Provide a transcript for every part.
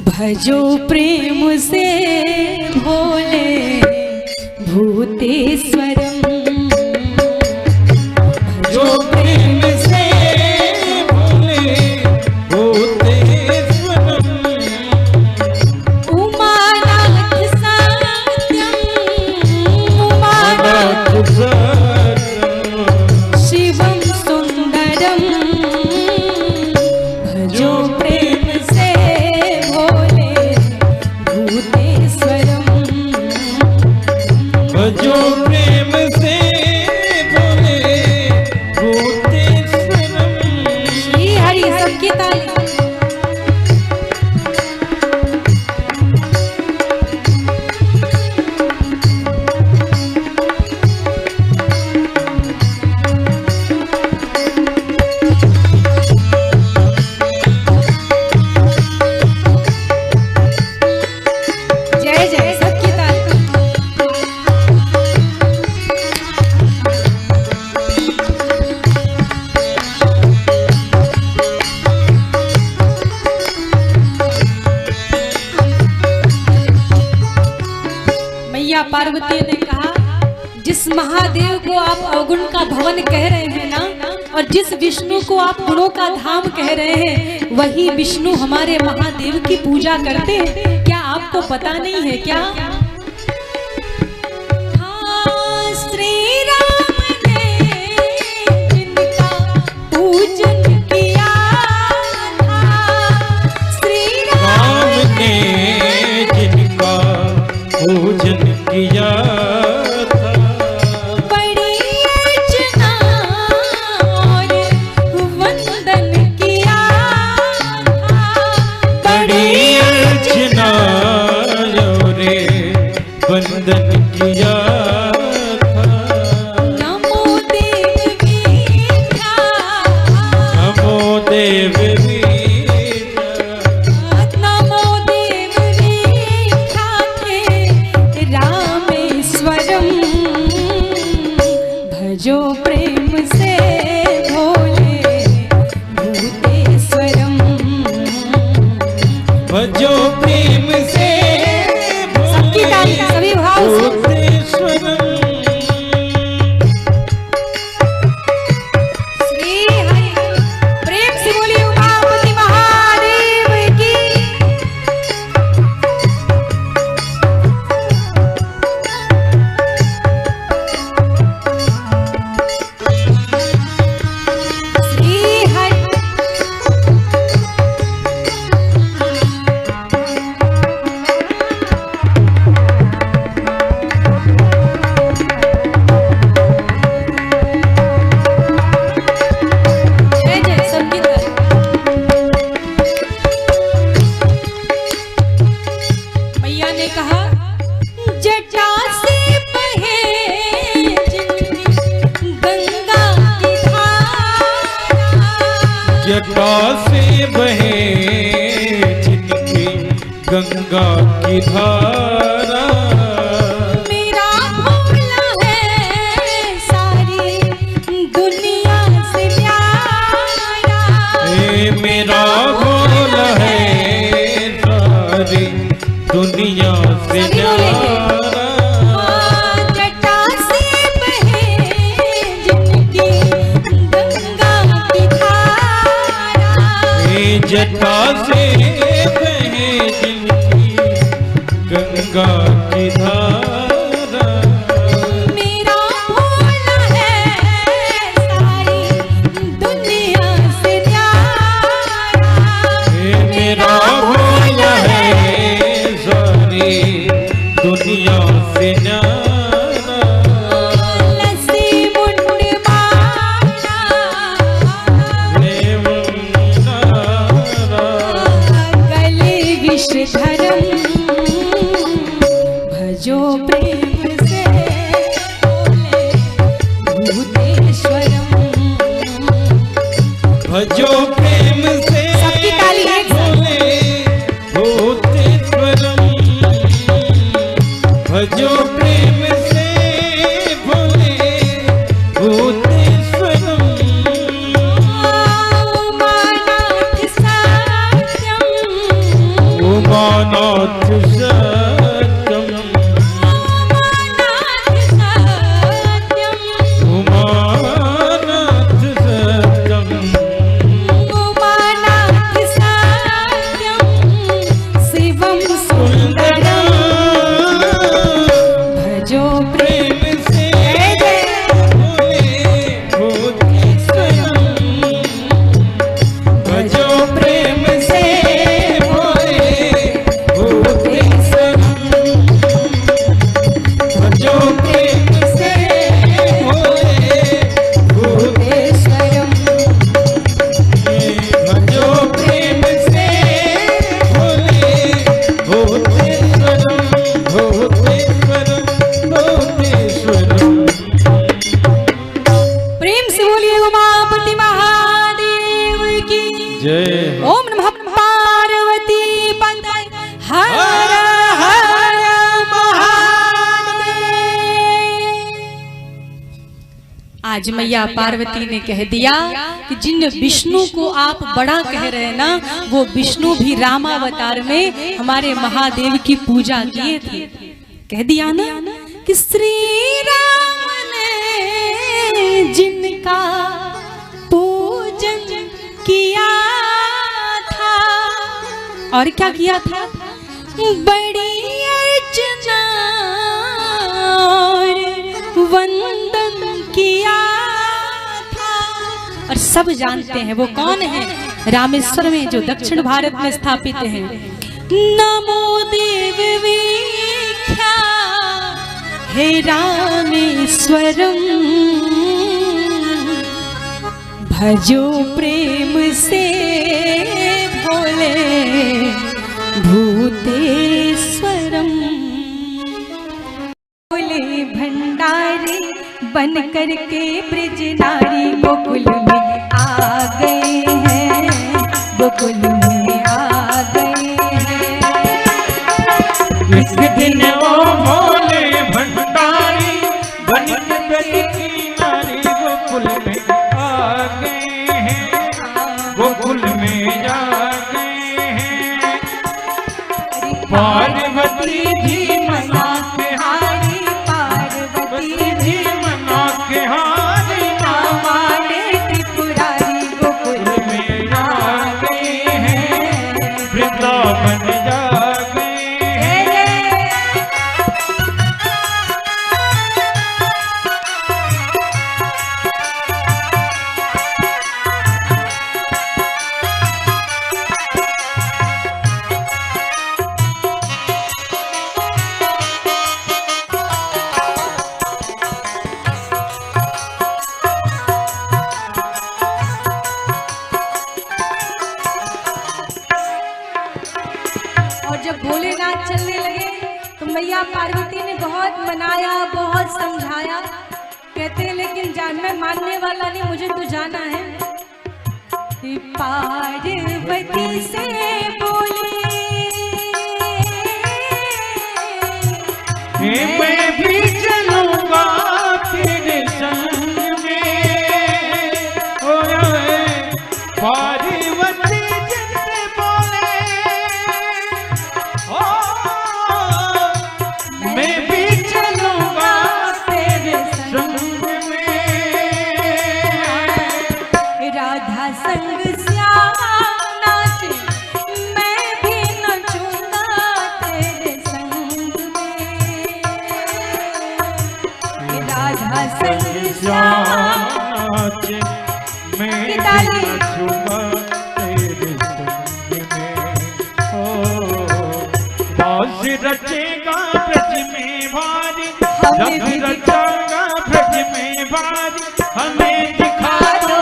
भजो प्रेम से भोले भूतेश्वरम, भजो प्रेम से भोले भूतेश्वरम, उमानाथ सत्यम, उमानाथ शिवम सुंदरम, भजो प्रेम से भोले भूतेश्वरम, भजो प्रेम से भोले भूतेश्वरम। श्री हरि सबकी ताली। पार्वती ने कहा, जिस महादेव को आप अवगुण का भवन कह रहे हैं ना, और जिस विष्णु को आप गुणों का धाम कह रहे हैं, वही विष्णु हमारे महादेव की पूजा करते हैं। क्या आपको पता नहीं है क्या? हाँ, श्री राम ने जिनका पूजन किया था, श्री राम ने जिनका पूजन किया था, बड़ी अर्चना और वंदन किया था, बड़ी अर्चना और वंदन किया था। नमो देव मीठा, नमो देव भजो प्रेम से भोले भूतेश्वरम, भजो प्रेम से सबकी ताली, सभी भाव भूतेश्वरम। श्री हरि प्रेम से बोलिए उमापति महादेव की। जटा से बहे जिनकी गंगा की धारा, मेरा भोला है सारी दुनिया से प्यारा, मेरा भोला है सारी दुनिया से प्यारा। जटा से बहे जिनकी गंगा की धारा, मेरा भोला है सारी दुनिया से प्यारा, मेरा भोला है सारी दुनिया से न्यारा। लस्सी मुंड विषधरम, भजो प्रेम से भोले भूतेश्वरम, भजो प्रेम से भोले भूतेश्वरम, भजो प्रेम से भोले भूतेश्वरम। उमानाथ सत्यम, उमानाथ सत्यम उमानाथ सत्यम उमानाथ सत्यम शिवम सुंदरम भजो प्रेम से भोले भूतेश्वरम भजो प्रेम से भोले भूतेश्वरम भजो प्रेम से भोले भूतेश्वरम भजो प्रेम से भोले भूतेश्वरम भूतेश्वरम भूतेश्वरम। प्रेम से बोलिए उमापति महादेव की जय हो। ओम नमः पार्वती पतये हर हर महादेव। आज मैया पार्वती ने कह दिया कि जिन विष्णु को आप बड़ा कह रहे हैं ना, वो विष्णु भी रामावतार में हमारे महादेव की पूजा किए थे। कह दिया ना कि श्री राम ने जिनका पूजन किया था, और क्या किया था, बड़ी अर्चना और वंदन किया था। और सब जानते हैं वो कौन है, रामेश्वर में जो दक्षिण भारत में स्थापित है। नमो देव वीख्या हे रामेश्वरम भजो प्रेम से भोले भूतेश्वरम। भोले भंडारी बन करके ब्रज नारी गोकुल में आ गए हैं, गोकुल में आ गए हैं। इस दिन वो भोले भंडारी बन के ब्रज की नारी गोकुल में आ गए हैं, गोकुल में जा गए हैं। पार्वती जी मना के हारी, पार्वती जी मना के हारी, हमारे त्रिपुरारी गोकुल में जा गए हैं, वृंदावन जा गए हैं। और जब भोलेनाथ चलने लगे तो मैया पार्वती ने बहुत मनाया, बहुत समझाया। कहते हैं लेकिन जान मैं मानने वाला नहीं, मुझे तो जाना है। पार्वती से बोले मैं भी चलूंगा तेरे संग में, ओ पार्वती जी से बोले ओ मैं भी चलूंगा तेरे संग में। राधा संग श्याम नाचे, मैं भी नचूंगा तेरे संग में। राधा संग श्याम नाचे मैं भी नाचूंगा तेरे संग में। ओ दास रचेगा ब्रज में भारी, रंग रचागा ब्रज में भारी, हमें दिखा दो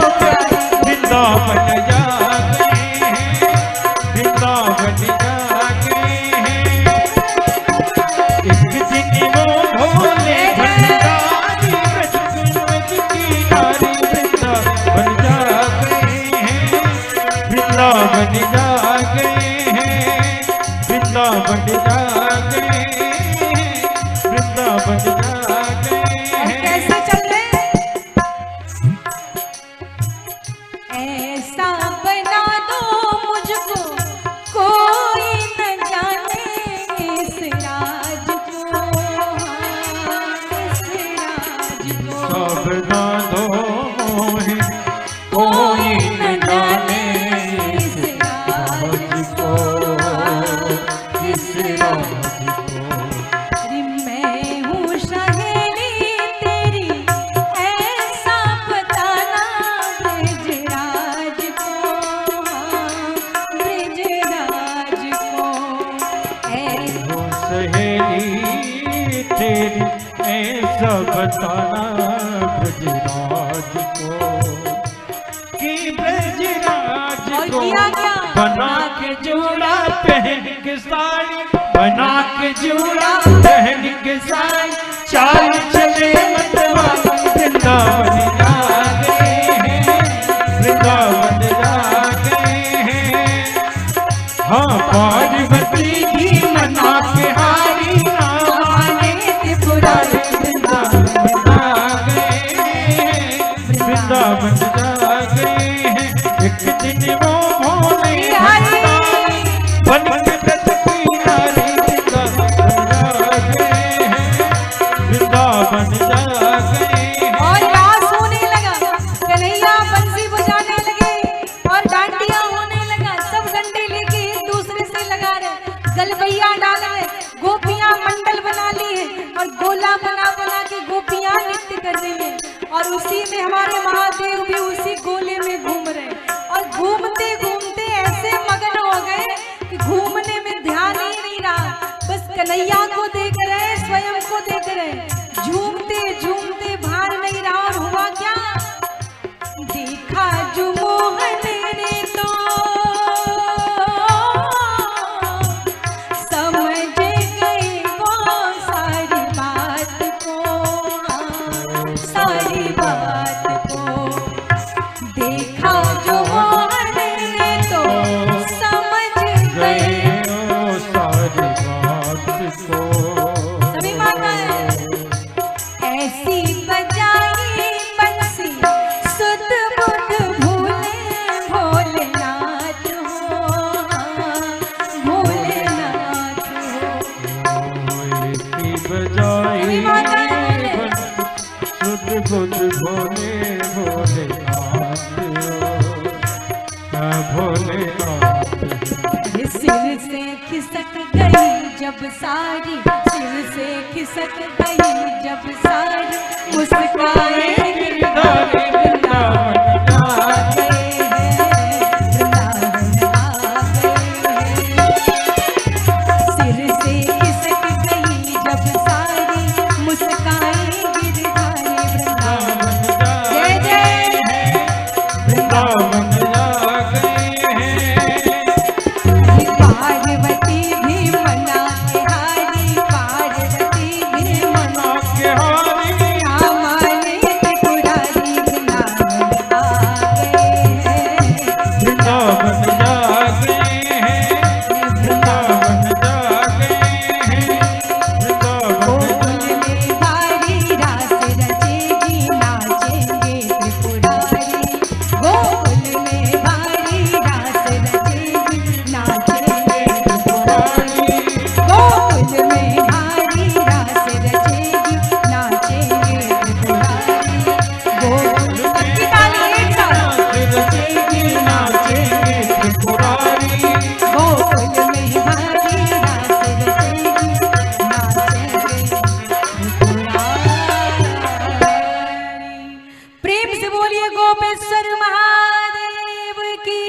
वृंदावन जा गए हैं, वृंदावन जा गए हैं। एक दिन वो भोले भंडारी ब्रज की नारी वृंदावन जा गए हैं, वृंदावन जा गए हैं, वृंदावन जा गए हैं, वृंदावन जा गए हैं। कैसे चल रहे ऐसा बना दो मुझको कोई न जाने। को, इस राज को। अरे मैं हूँ सहेली तेरी, ऐसा बताना ब्रजराज को, ब्रजराज को। वो सहेली तेरी ऐसा बताना ब्रजराज को, कि ब्रजराज और को किया क्या? बना के जोड़ा पहन के साड़ी, बना के जोड़ा पहन के साड़ी, चाल चले मतवाले वृंदावन जा गए हैं, वृंदावन जा गए हैं। हाँ पार्वती भी मना के हारी नामाने त्रिपुरारी वृंदावन जा गए हैं, वृंदावन जा गए हैं। एक दिन वो भोले बन के व्रत की नारी वृंदावन जा गए हैं, वृंदावन जा गए हैं। और रास होने लगा, कन्हैया बंसी बजाने लगे और डांडिया होने लगा। सब डंडे लेके एक दूसरे से लगा रहे, गलबैया डाल रहे, गोपियां मंडल बना ली है और गोला बना बना के गोपियां नृत्य कर रही है। और उसी में हमारे महादेव भी उसी गोले में घूम रहे और घूमते घूमते ऐसे मगन हो गए कि घूमने में ध्यान ही नहीं रहा, बस कन्हैया को देख रहे, स्वयं को देख रहे, झूमते झूमते भार नहीं रहा। और हुआ क्या? देखा जो मोहन ने तो समझ गए वो सारी बात को, सारी बात को। देखा जो मोहन ने तो समझ गए। सारी बात को। सभी माता है ऐसी बजाई बंसी, सुध बुध भूले भोलेनाथ हो, भोलेनाथ हो। ऐसी बजाई सभी माता है सुध बुध भोले भोलेनाथ हो, भोलेनाथ। सिर से खिसक गई जब सारी, सिर से खिसक गई जब सारी, मुस्काए गिरधारी वृंदावन आ गए हैं, वृंदावन आ गए हैं। सिर से खिसक गई जब सारी, मुस्काए गिरधारी वृंदावन। जय जय वृंदावन जा गए हैं। पार्वती भी मना के हारी, पार्वती भी मना के हारी हमारे त्रिपुरारी वृंदावन आ गए हैं, वृंदावन जा गए हैं, वृंदावन जा गए हैं, वृंदावन गोकुल में भारी रास रचेगी, नाचेंगे त्रिपुरारी। गोकुल में भारी रास रचेगी, नाचेंगे त्रिपुरारी। गोकुल में भारी रास रचेगी, नाचेंगे त्रिपुरारी। गोकुल सबकी ताली एक साथ। रचेगी नाचेंगे त्रिपुरारी। गोकुल में भारी रास रचेगी, नाचेंगे त्रिपुरारी। प्रेम से बोलिए गोपेश्वर महादेव की।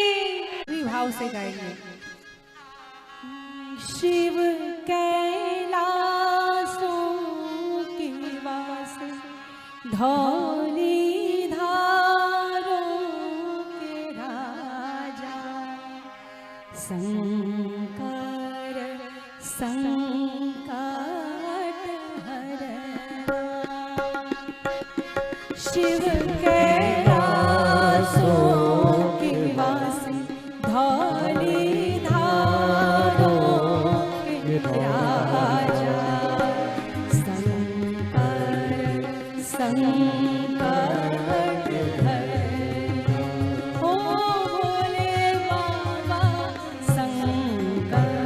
भाव से गाएंगे। शिव कैलासों के वास, धौली धारों के राजा, शंकर संकट हरना। शिव कैलासों के वासी, धौली धारों के राजा, शंकर संकट हरना। ओ भोले बाबा शंकर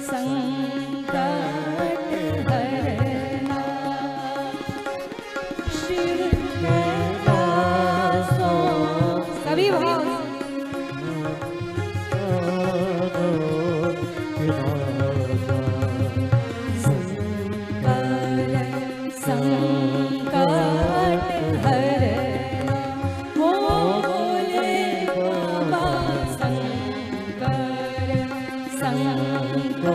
संकट हरना। शिव कैलासों, सभी भाव संकट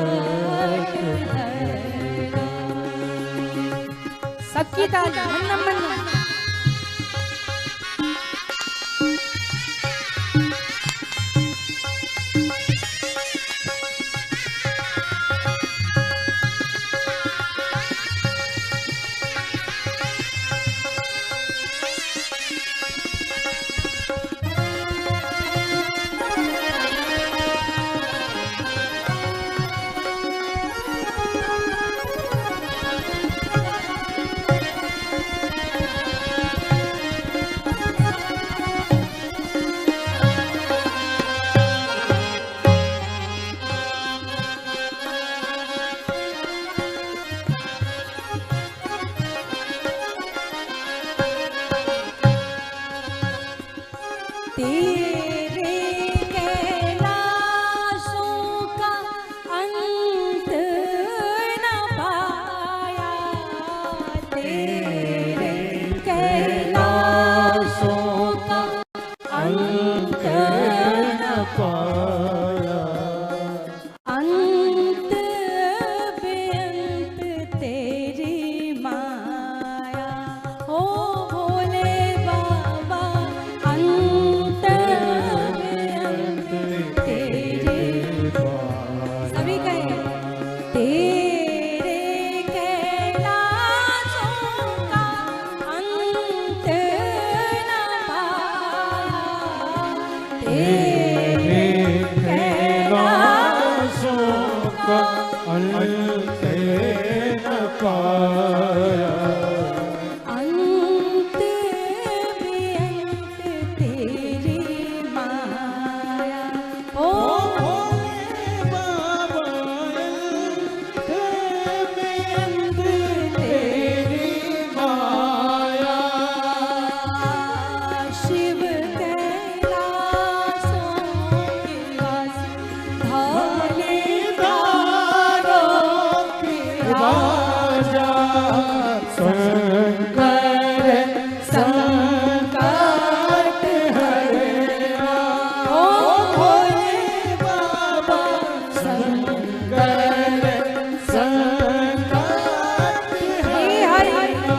हरो। सबकी ताली मन मन। तेरे कैलाशों का अंत न पाया, तेरे कैलाशों का अंत न पाया, अंत बेअंत तेरी माया। ओ भोले बाबा अंत बेअंत तेरी, सभी कहें तेरे कैलाशों का अंत न पाया, तेरे कैलाशों का अंत न पाया, अंत बेअंत तेरी माया। ओ भोले बाबा अंत बेअंत तेरी माया। शिव कैलाशों के वासी, भोले दारों के राजा, शंकर संकट हरना। ओ भोले बाबा शंकर संकट हरना।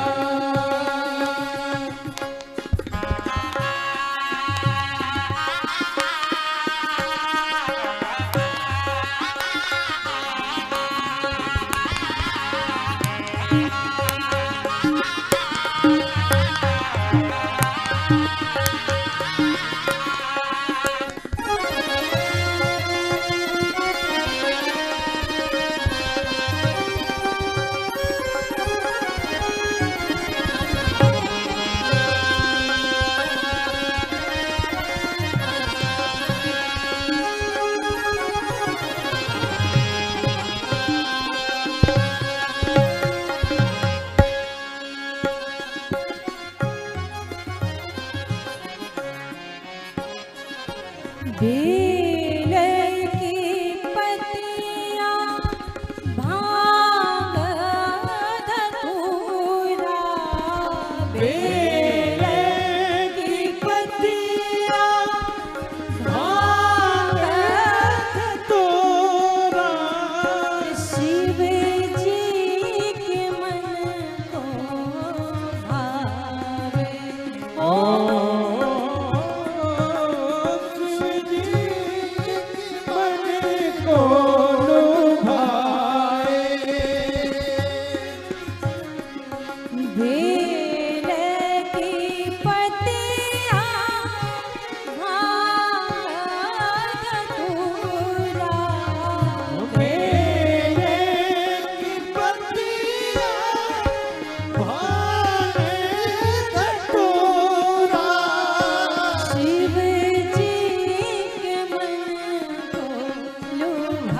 बेल की पत्तियां भांग धतूरा, बेल की पत्तियां भांग तोरा शिव जी के मन को भावे। ओ बेल की पत्तियां भांग धतूरा, बेल की पत्तियां भांग तोरा शिव जी के मन को लुभावे।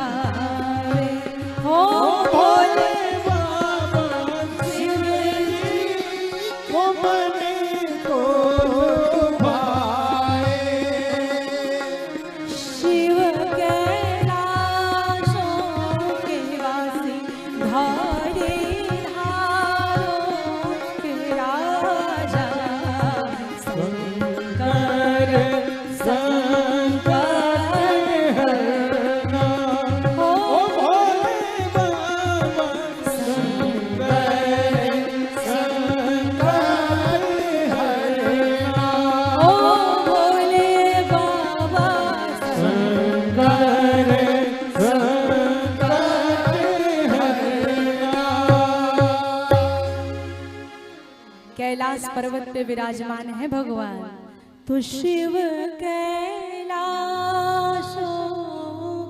पर्वत पे विराजमान है भगवान। तो शिव कैलाशों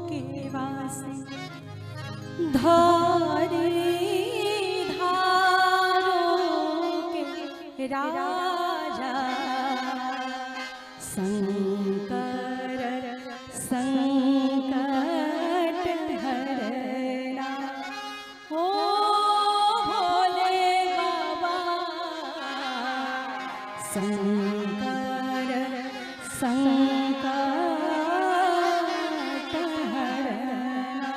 के वासी धारी धारों के राजा शंकर संकट हरना ओ भोले बाबा शंकर संकट हरना।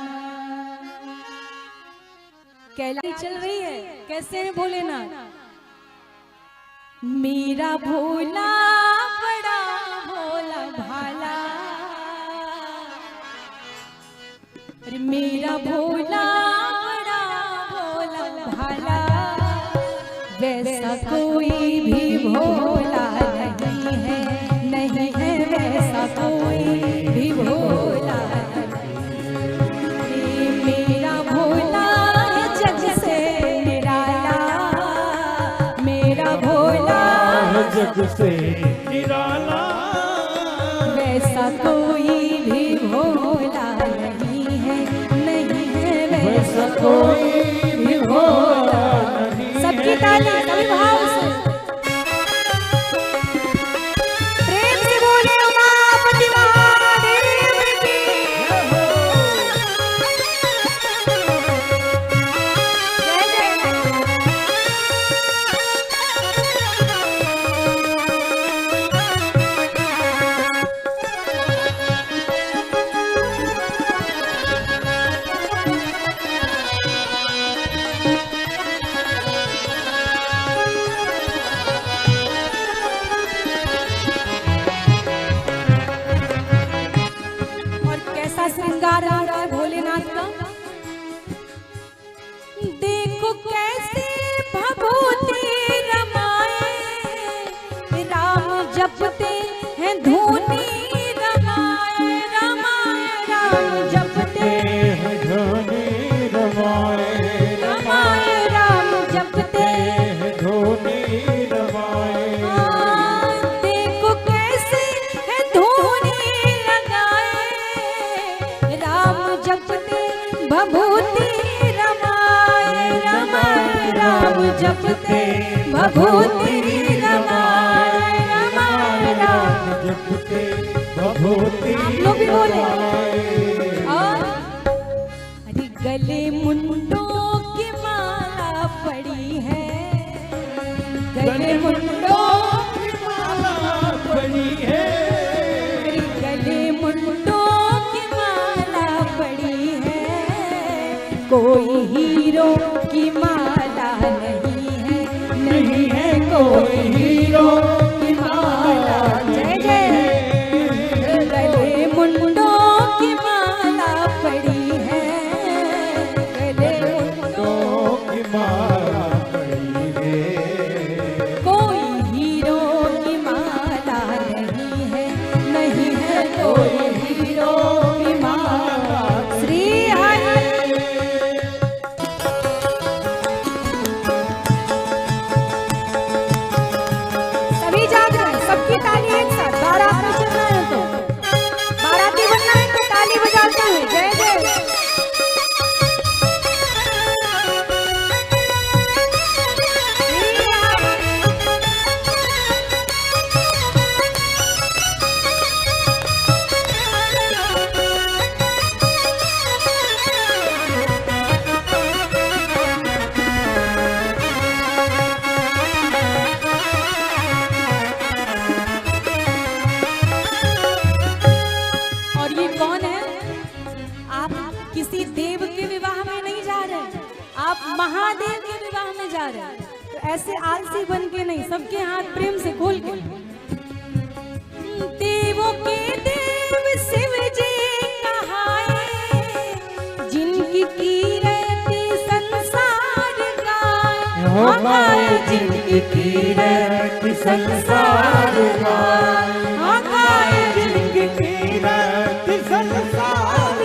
कैलाश चल रही है, कैसे है भोलेनाथ? मेरा भोला बड़ा भोला भाला, अरे मेरा भोला बड़ा भोला भाला, वैसा कोई भी भोला नहीं है, नहीं है वैसा कोई भी भोला नहीं। मेरा भोला जग से निराला, मेरा भोला जग से निराला, वैसा कोई भी भोला नहीं है, नहीं है वैसा कोई भी भोला नहीं। सबकी ताली सभी भाव से प्रेम से बोले उमापति महादेव की। जय जय। श्रृंगार हो रहा है भोलेनाथ का। देखो कैसे भभूति रमाए, राम जपते हैं धूनी रमाए, रमाए राम जपते हैं धूनी रमाए, रमाए राम जपते हैं धूनी रमाए। देखो कैसे है धूनी जपते भभूति रमाए, रमाए राम जपते भभूति रमाए, रमाए राम जपते भभूति लोग भी बोले। और अरे गले मुंडों की माला पड़ी है, गले मुंडों की माला पड़ी है, गले मुंडों कोई हीरो की माला नहीं है, नहीं है कोई हीरो की माला। जय जय। गले मुंडों की माला पड़ी है, गले मुंडों की माला पड़ी है, कोई हीरो की माला नहीं है, नहीं है कोई हीरो की माला। श्री हरि सबकी ताली एक साथ। बारात में चलना है तो बाराती बनना है तो ताली बजाते हुए जय जय। किसी देव के विवाह में नहीं जा रहे, आप महादेव के विवाह में जा रहे हैं। तो ऐसे आलसी बन के नहीं, सबके हाथ प्रेम से खोल के। देवों के देव शिव जी कहाए, जिनकी कीर्ति संसार गाए, जिनकी कीर्ति संसार गाए, जिनकी कीर्ति संसार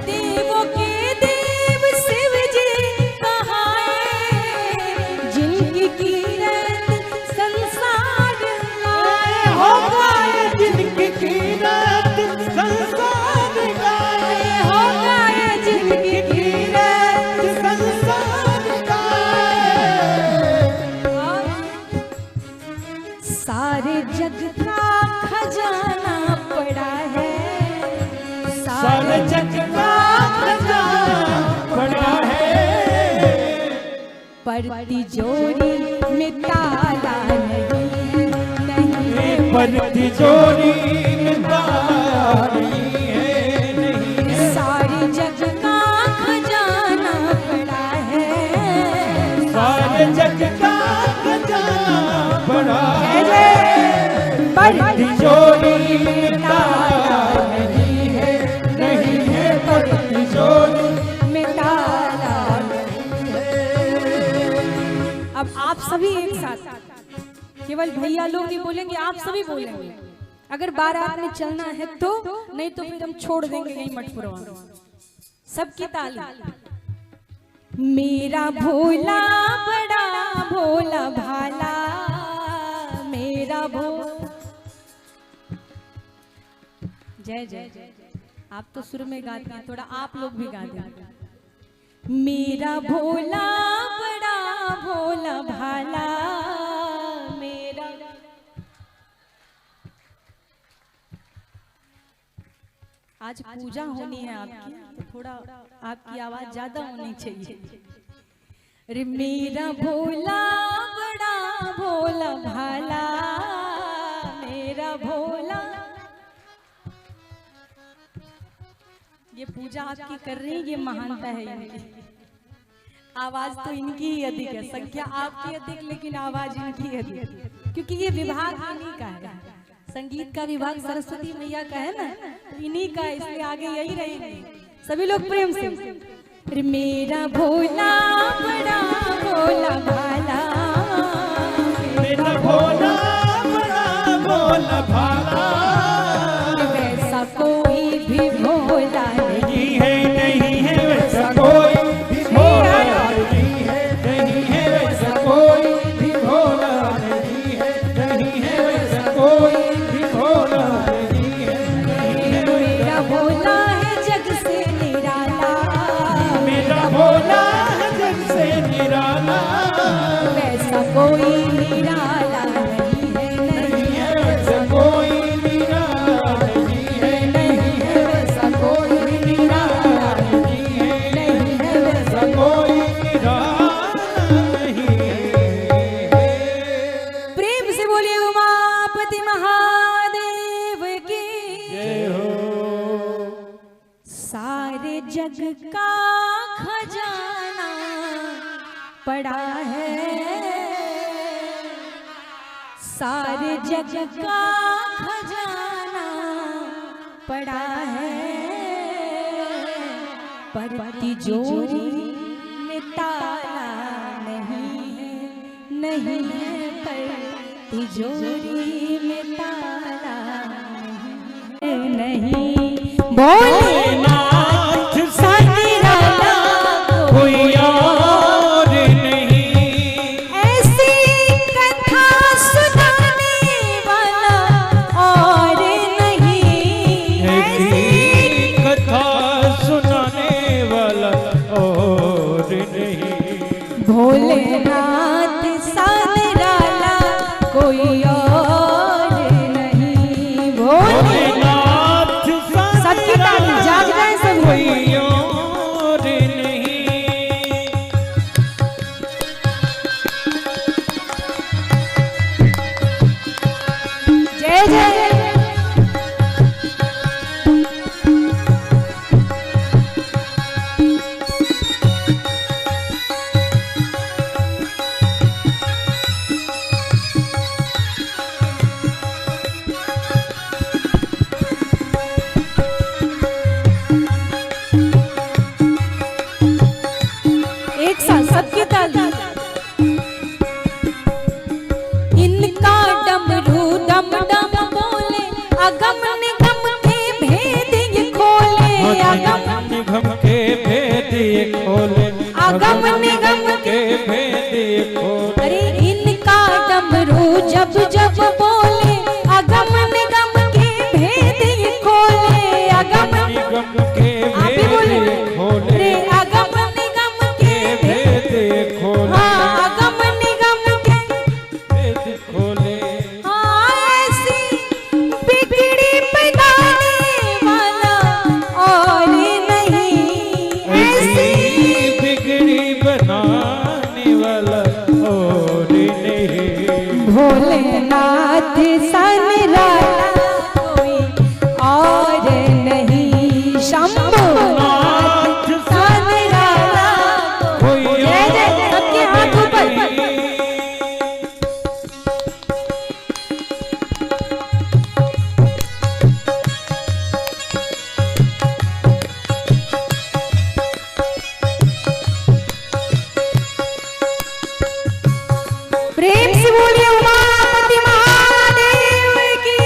देवों के देव शिव जी कहाए, जिनकी सारे जग का खजाना पड़ा है, पर तिजोरी में ताला नहीं, नहीं है पर तिजोरी में ताला नहीं है, नहीं है। सारे जग का खजाना पड़ा है, सारे जग का खजाना पड़ा है, पर तिजोरी में ताला नहीं है, नहीं है, पर तिजोरी में ताला नहीं है। अब आप सभी एक साथ, केवल भैया लोग नहीं बोलेंगे, आप सभी बोलेंगे। अगर बारात में चलना है तो, नहीं तो फिर हम छोड़ देंगे यही मठपुरवा। सबकी ताली। मेरा भोला बड़ा भोला भाला, मेरा जय जय जय। आप तो सुर में गाते हैं, थोड़ा आप लोग भी गा दें। मेरा भोला बड़ा भोला भाला, मेरा आज पूजा होनी है आपकी, तो थोड़ा आपकी आवाज ज्यादा होनी चाहिए। अरे मेरा भोला बड़ा भोला भाला, मेरा भोला। ये पूजा आपकी कर रही है, ये महानता है इनकी। आवाज तो इनकी ही अधिक है, संख्या आपकी अधिक, लेकिन आवाज इनकी अधिक, क्योंकि ये विभाग इन्हीं का है। संगीत का विभाग सरस्वती मैया का है ना, इन्हीं का, इसलिए आगे यही रहेंगे। सभी लोग प्रेम से। मेरा भोला बड़ा भोला भाला, मेरा भोला बड़ा भोला भाला, वैसा कोई भी भोला नहीं है, नहीं है वैसा कोई भी भोला नहीं है, नहीं है वैसा कोई भी भोला नहीं है, नहीं है वैसा कोई भी भोला नहीं है, नहीं है। मेरा भोला है जग से निराला, मेरा भोला है जग से निराला, वैसा कोई निराला नहीं है, नहीं है वैसा कोई निराला नहीं है, नहीं है वैसा कोई निराला नहीं है, नहीं है वैसा कोई निराला नहीं है। प्रेम से बोलिए उमापति महादेव की जय हो। सारे जग का खजाना पड़ा है, सारे जग का खजाना पड़ा है, पर तिजोरी में ताला नहीं है, नहीं है, पर तिजोरी में ताला नहीं है, नहीं भोलेनाथ सा निराला कोई और नहीं, ऐसी कथा सुनाने वाला और नहीं, ऐसी कथा सुनाने वाला और नहीं, भोलेनाथ सा निराला कोई और नहीं, भोलेनाथ सा सबकी ताली जाग रहे हैं सब लोग। कोई और नहीं। जय जय। एक साथ सबकी ताली। इनका डमरू डम डम बोले, अगम निगम के भेद ये खोले, अगम निगम के भेद ये खोले, अगम निगम के भेद ये खोले। अरे इनका डमरू जब जब बोले, अगम निगम के भेद ये खोले, अगम निगम के आप ही बोले। भेद खोले, अरे अगम निगम के भेद खोले, हाँ अगम निगम के भेद खोले। हाँ, ऐसी बिगड़ी बनाने वाला शंभुनाथ सा निराला कोई। जय जय सबके हाथ ऊपर। प्रेम से बोलिए उमापति महादेव की।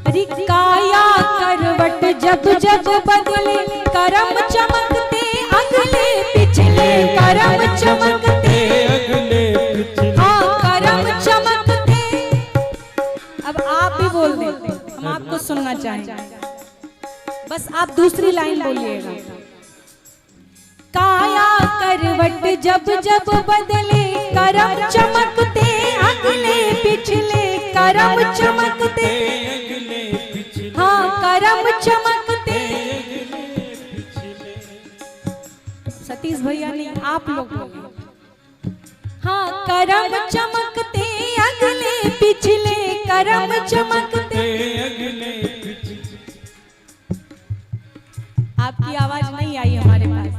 अरे काया करवट जब जब बदले करम चमकते अगले पिछले करम चमकते अगले पिछले। हाँ करम चमकते। अब आप भी बोल दें, हम आपको सुनना चाहेंगे, बस आप दूसरी लाइन बोलिएगा। काया करवट जब जब बदले करम चमकते अगले पिछले करम चमकते। हाँ करम चमकते। सतीश भैया नहीं, आप लोग बोलिए। हाँ करम चमकते अगले पिछले करम चमकते। आपकी आवाज नहीं आई हमारे पास।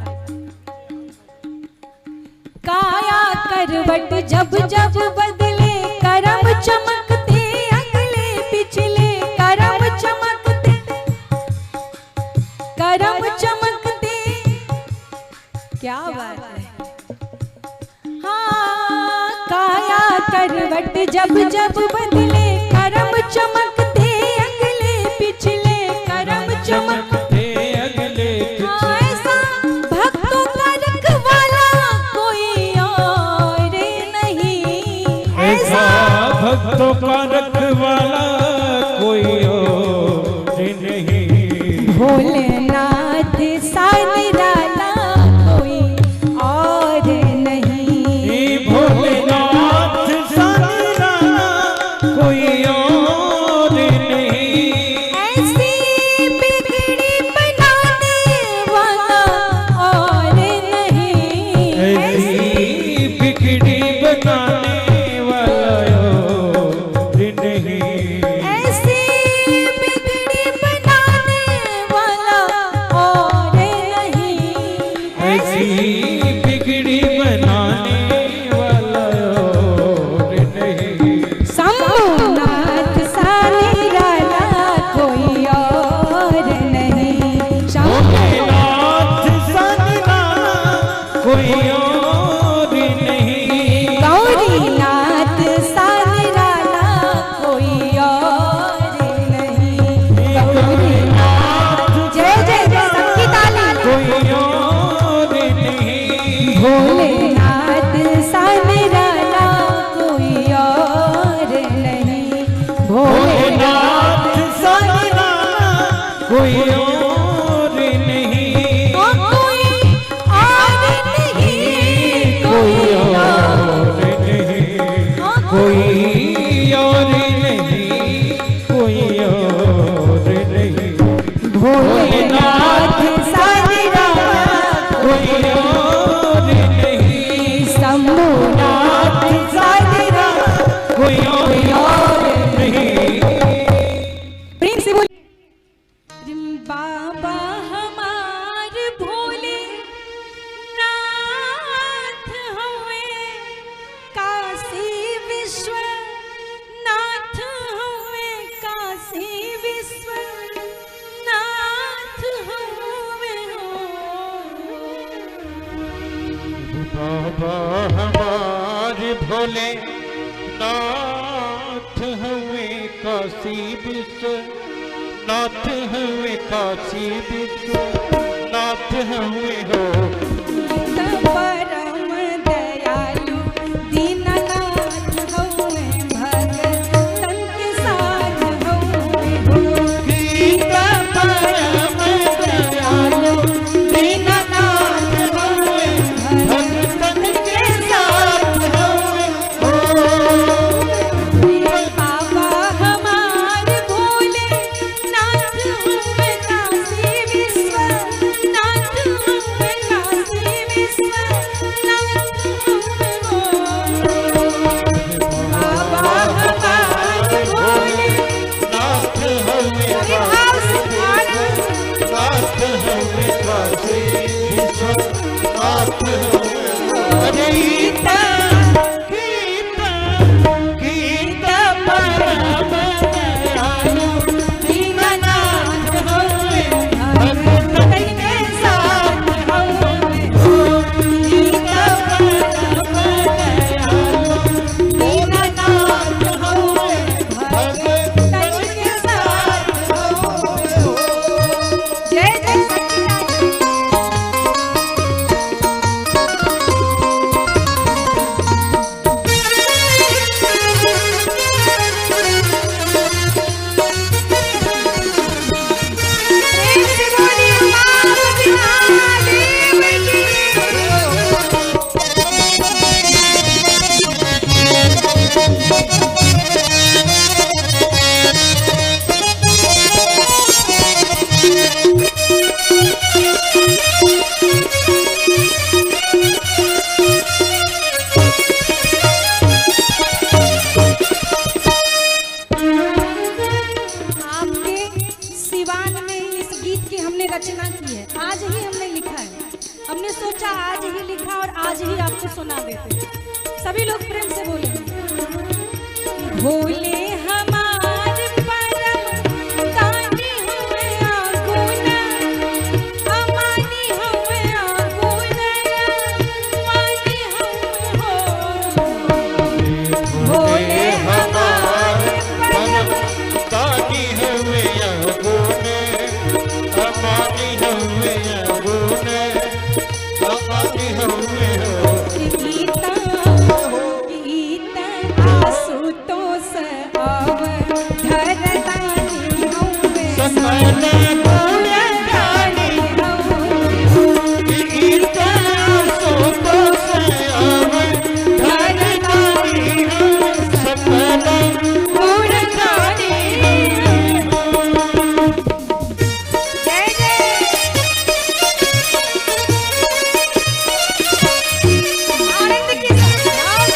काया करवट जब जब बदले करम चमकते अगले पिछले करम चमकते। करम चमकते। क्या बात है। हाँ काया करवट जब जब बदले करम चमकते अगले पिछले करम चमकते। हाँ ऐसा भक्तों का रखवाला कोई और नहीं। ऐसा भक्तों का रखवाला कोई और नहीं। भोलेनाथ सा निराला कोई और नहीं। भोलेनाथ सा निराला कोई और नहीं। ऐसी बिगड़ी बनाने वाला और नहीं। ऐसी बिगड़ी बनाने वाला और नहीं। ऐसी बिगड़ी बनाने वाला और नहीं। ऐसी बिगड़ी बनाने वाला और नहीं। शंभुनाथ सा निराला कोई और नहीं। भोलेनाथ सा निराला कोई और नहीं। गौरीनाथ सा निराला कोई और नहीं। गौरीनाथ जय जय जय सबकी ताली। कोई और नहीं। भोलेनाथ सा निराला कोई और नहीं। भोलेनाथ भोलेनाथ सा निराला कोई और नहीं। कोई और नहीं। कोई और कोई और नहीं। कोई और नहीं। भोलेनाथ सा निराला कोई और नहीं। शंभुनाथ सा निराला कोई और नहीं। प्रेम से बोलिए। बाबा हमार भोले नाथ हुए काशी विश्वनाथ हुए काशी विश्वनाथ हुए हो। बाबा हमारे भोले नाथ हुए काशी विश्वनाथ हुए काशी विश्वनाथ हुए हो। परम दयालु दीननाथ हुए भगतन के साथ हुए हो। परम दयालु दीननाथ हुए भगतन के साथ हुए हो। भोले हमार परम दानी हुए आगुन, अमानी हुए आगुन, मानी हम हो। भोले हमार परम दानी हुए अगुन, अमानी हुए अगुन, अमानी हुए हो। गीता गीता आशुतोष अवधरदानी हुए सकल गुणगानी हुए। गीता आशुतोष अवधरदानी हुए, सकल गुणगानी जय जय। आनंद के साथ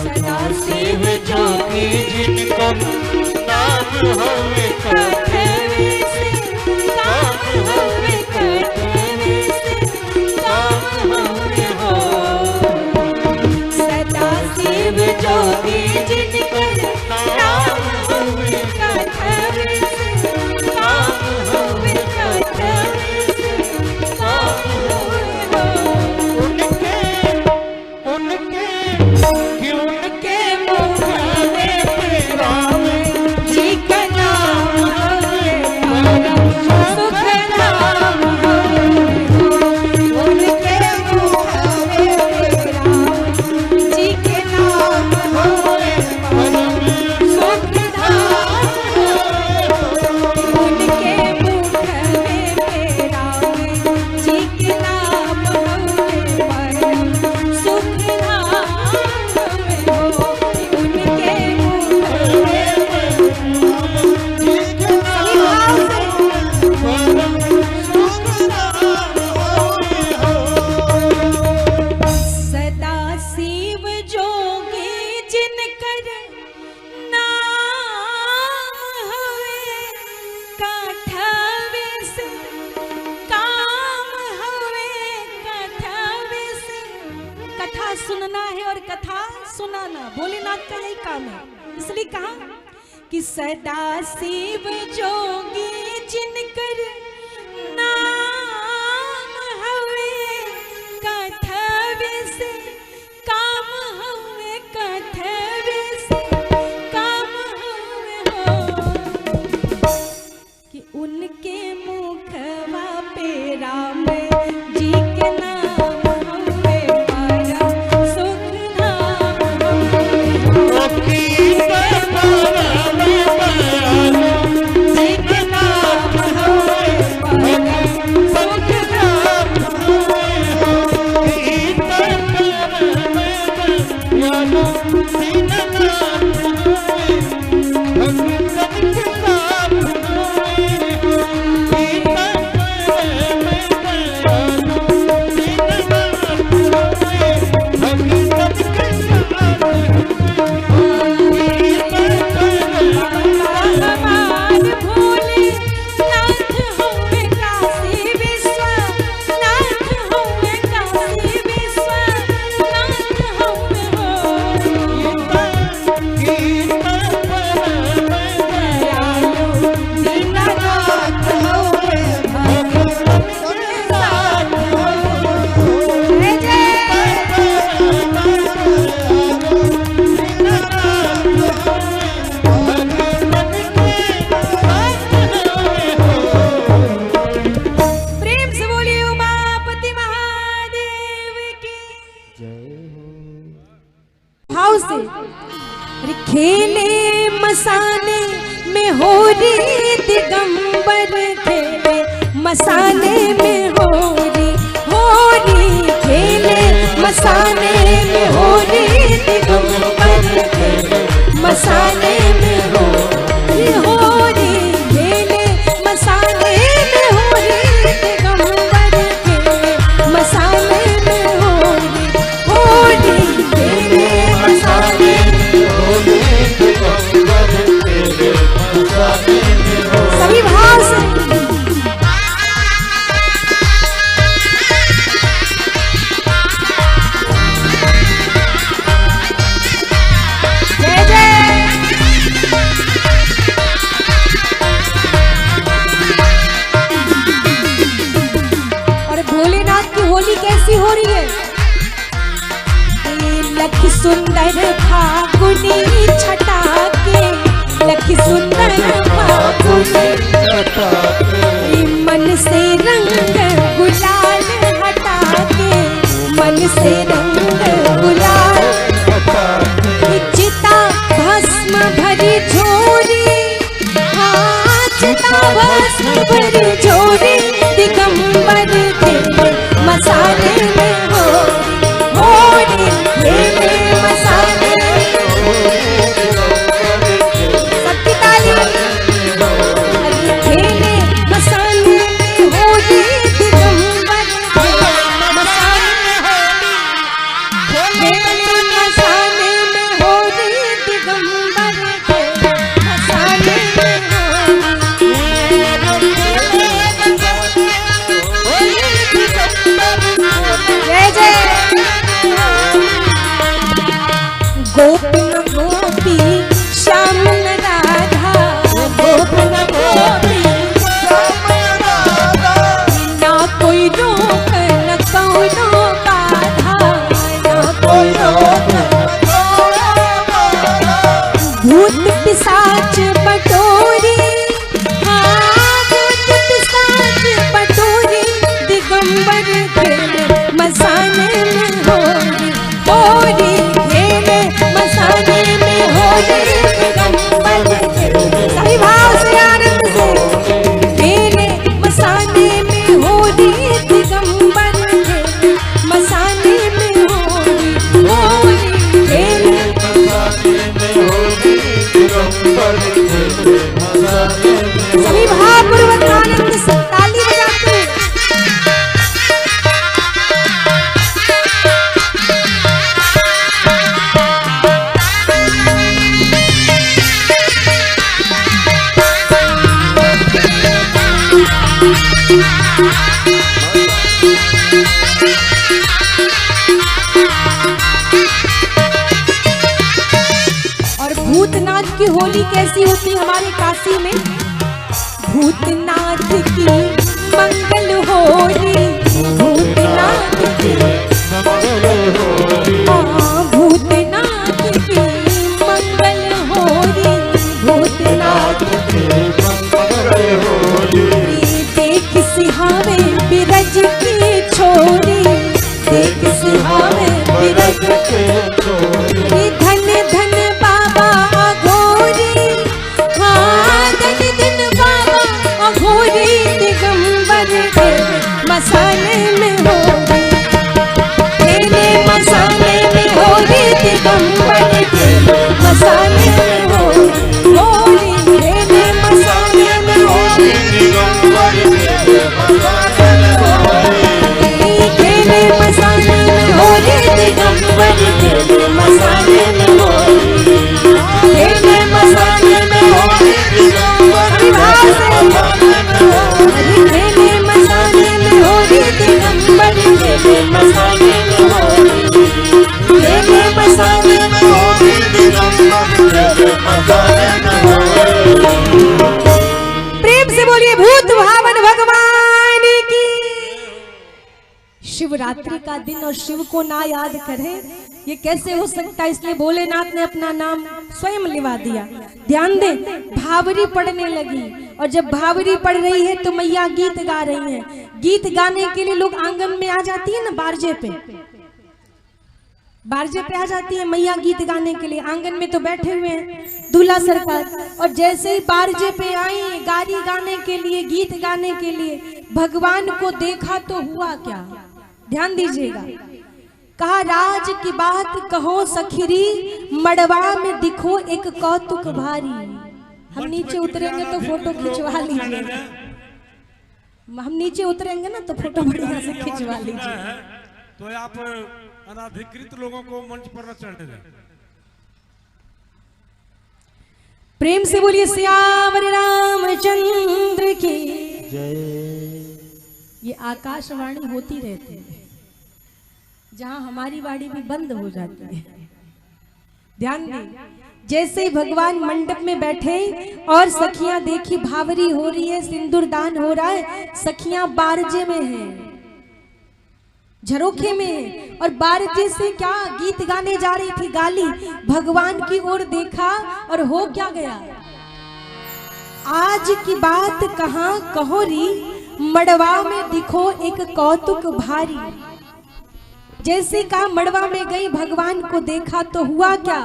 सदा शिव जोगी जिनकर नाम होवे कथवे से काम हुए, कथवे से काम हुए हो। सदा शिव जोगी जिनकर नाम हुए, कथवे से काम हुए, कथवे से काम हुए हो। उनके उनके उनके मुख में राम जी का नाम है, परम सुख नाम है। उनके मुख में राम जी के नाम है, परम सुख नाम है। उनके मुख में राम जी के नाम है, परम सुख नाम है। उनके मुख में सदा शिव जोगी जिनकर नाम हवे, कथवे से काम हवे, कथवे से। कथा सुनना है और कथा सुनाना भोलेनाथ का यही काम है। इसलिए कहा कि सदा शिव जोगी जिनकर नाम हवे, कथवे से काम हवे, कथवे से काम हवे हो। कि उनके मुखवा पे राम जी के नाम हवे, परम सुख नाम हवे। जी के नाम हवे, परम सुख नाम हमार भोले नाथ होवे, काशी विश्वनाथ होवे, काशी विश्वनाथ होवे हो। दयालु दीननाथ होवे, भगत के साथ होवे। जय प्रेम से बोलिए उमापति महादेव की भाव से। अरे खेले मसाने में हो री दिगंबर, खेले मसाने में हो री खेले मसाने में हो री दिगंबर, खेले मसाने में हो री फागुनी चटाके मन से रंग गुलाल हटा के, मन से रंग गुलाल चिता भस्म भरी झोरी, हाँ चिता भस्म भरी झोरी दिगंबर खेले मसाले में होरी खेले मसाले सबकी ताली खेले मसाले में होरी दिगंबर खेले मसाले में होरी दिगंबर खेले मसाले में जय जय गोपन गोपी श्याम न राधा, गोपन गोपी ना कोई रोक न कौनो बाधा, ना कोई रोक भूत पिशाच बटोरी, हाँ भूत पिशाच बटोरी दिगंबर खेले मसाले में होरी खेले मसाले में होरी दिगंबर खेले सही भाव से आनंद से खेले मसाले में होरी दिगंबर खेले मसाले में होरी खेले सभी भावपूर्वक आनंद से ताली बजाते हैं। और भूतनाथ की होली कैसी होती हमारे काशी में? भूतनाथ की मंगल होली, भूतनाथ की भूतनाथ की मंगल होली, भूतनाथ देख सिहावे बिरज की छोरी, देख सिहावे बिरज की धन धन बाबा अघोरी, हाँ धन धन बाबा अघोरी दिगंबर खेले मसाले में होरी खेले मसाले में होरी दिगंबर खेले मसाले में होरी खेले मसाले में होरी दिगंबर खेले मसाले में खेले मसाले में होरी दिगंबर खेले मसाले में होरी खेले मसाले में होरी दिगंबर खेले मसाले में होरी दिगंबर खेले मसाले में होरी खेले मसाले में होरी प्रेम से बोलिए भूत भावन भगवान की। शिवरात्रि का दिन और शिव को ना याद करें ये कैसे हो सकता है? इसलिए भोलेनाथ ने अपना नाम स्वयं लिवा दिया। ध्यान दें, भावरी पढ़ने लगी और जब भावरी पढ़ रही है तो मैया गीत गा रही हैं। गीत गाने के लिए लोग आंगन में आ जाती है ना, बारजे पे आ जाती है मैया गीत गाने के लिए। आंगन में तो बैठे हुए हैं दूल्हा सरकार, और जैसे ही बारजे पे आई गारी गाने के लिए, गीत गाने के लिए, भगवान को देखा तो हुआ क्या? ध्यान दीजिएगा। कहा राज की बात कहो सखीरी, मड़वा में दिखो एक कौतुक भारी। हम नीचे उतरेंगे तो फोटो खिंचवा लीजिए, हम नीचे उतरेंगे ना तो फोटो बढ़िया से खिंचवा लीजिए। तो आप अनाधिकृत लोगों को मंच पर न चढ़ने दें। प्रेम से बोलिए सियावर रामचंद्र की जय। ये आकाशवाणी होती रहती है, जहां हमारी वाणी भी बंद हो जाती है। ध्यान दें, जैसे ही भगवान मंडप में बैठे और सखियां देखी भावरी हो रही है, सिंदूर दान हो रहा है, सखियां बारजे में हैं, झरोखे में है, और बारजे से क्या गीत गाने जा रही थी, गाली। भगवान की ओर देखा और हो क्या गया? आज की बात कहाँ कहोरी, मड़वा में दिखो एक कौतुक भारी। जैसे कहा मड़वा में गई भगवान को देखा तो हुआ क्या,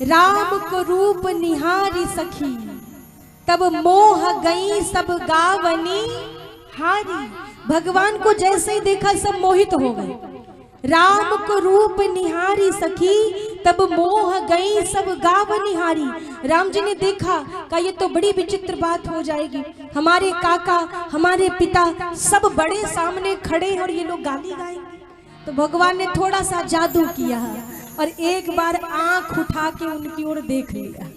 राम को रूप निहारी सखी, तब मोह गई सब गावनी हारी। भगवान को जैसे ही देखा सब मोहित हो गए। राम को रूप निहारी सखी, तब मोह गई सब गावनी हारी। राम जी ने देखा, कहा ये तो बड़ी विचित्र बात हो जाएगी, हमारे काका हमारे पिता सब बड़े सामने खड़े हैं और ये लोग गाली गाएंगे। तो भगवान ने थोड़ा सा जादू किया और एक बार आंख उठा के उनकी ओर देख लिया,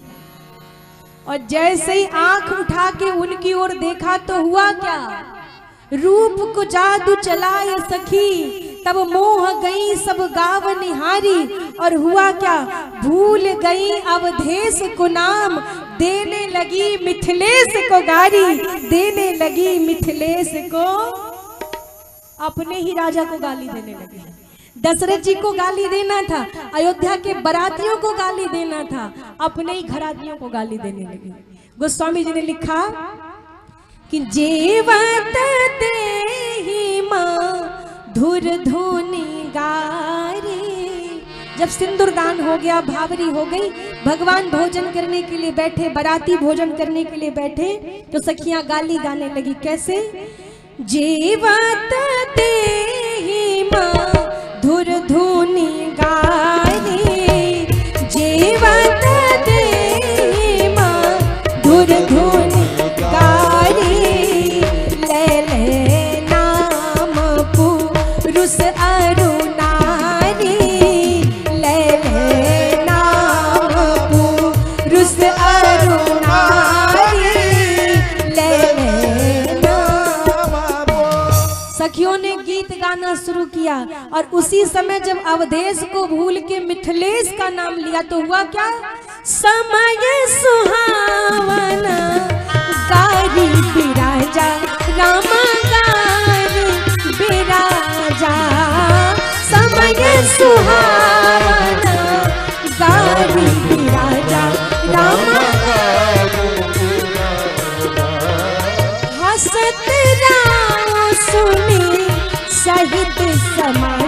और जैसे ही आंख उठा के उनकी ओर देखा तो हुआ क्या, रूप को जादू चलाए सखी, तब मोह गई सब गाव निहारी। और हुआ क्या, भूल गई अवधेश को नाम, देने लगी मिथिलेश को गारी, देने लगी मिथिलेश को, अपने ही राजा को गाली देने लगी। दशरथ जी को गाली देना था, अयोध्या के बरातियों को गाली देना था, अपने ही घरातियों को गाली देने लगी। गोस्वामी जी ने लिखा कि जेवत देहि मधुर धुनि गारी। जब सिंदूरदान हो गया, भावरी हो गई, भगवान भोजन करने के लिए बैठे, बराती भोजन करने के लिए बैठे, तो सखियां गाली गाने लगी। कैसे, जेवत देहि मधुर धुनि गारी, जेवत देहि मधुर धुनि गारी, ले ले नाम पुरुष अरु नारी, ले ले नाम पुरुष अरु नारी, ले ले नाम। सखियों ने गीत गाना शुरू किया, और उसी समय जब अवधेश को भूल के मिथिलेश का नाम लिया तो हुआ क्या, समय सुहावना गारी बिराजा, राम गारी बिराजा, समय सुहावना गारी बिराजा, राम हसत राम सुनी सहित समा